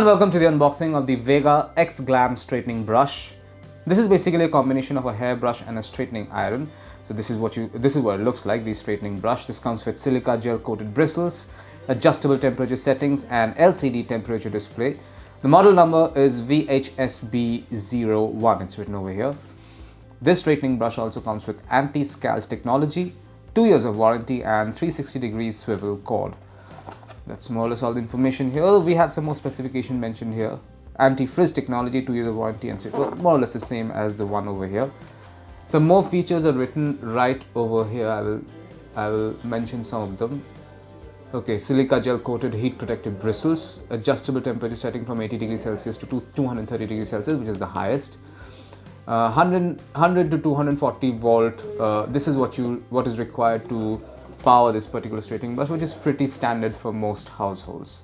And welcome to the unboxing of the Vega X Glam straightening brush. This is basically a combination of a hairbrush and a straightening iron. So this is what it looks like, the straightening brush. This comes with silica gel coated bristles, adjustable temperature settings and LCD temperature display. The model number is VHSB01, it's written over here. This straightening brush also comes with anti-scalp technology, 2 years of warranty and 360-degree swivel cord. That's more or less all the information here. We have some more specification mentioned here. Anti-frizz technology, 2 years of warranty, and more or less the same as the one over here. Some more features are written right over here. I will mention some of them. Okay, silica gel coated heat protective bristles, adjustable temperature setting from 80 degrees Celsius to 230 degrees Celsius, which is the highest. 100 to 240 volt. This is what is required to power this particular straightening brush, which is pretty standard for most households.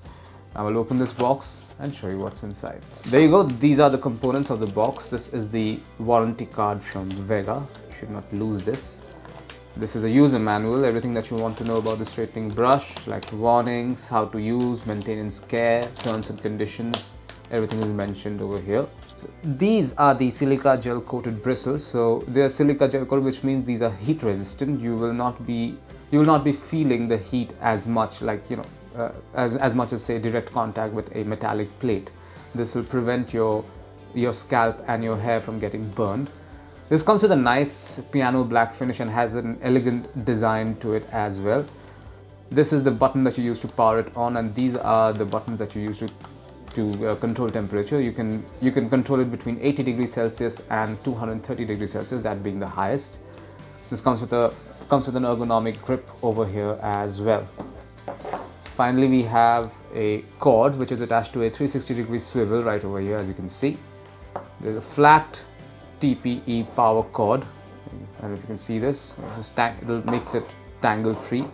I will open this box and show you what's inside. There you go. These are the components of the box. This is the warranty card from Vega. You should not lose this. This is a user manual, everything that you want to know about the straightening brush, like warnings, how to use, maintenance care, terms and conditions. Everything is mentioned over here. So these are the silica gel coated bristles. So they are silica gel coated, which means these are heat resistant. You will not be feeling the heat as much, like as much as say direct contact with a metallic plate. This will prevent your scalp and your hair from getting burned. This comes with a nice piano black finish and has an elegant design to it as well. This is the button that you use to power it on, and these are the buttons that you use to control temperature. You can control it between 80 degrees Celsius and 230 degrees Celsius, that being the highest. This comes with an ergonomic grip over here as well. Finally, we have a cord which is attached to a 360-degree swivel right over here, as you can see. There's a flat TPE power cord, and if you can see this, it makes it tangle free.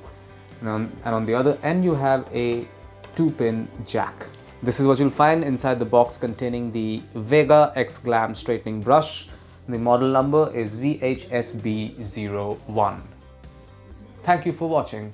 And on the other end you have a 2-pin jack. This is what you'll find inside the box containing the Vega X Glam straightening brush. The model number is VHSB01. Thank you for watching.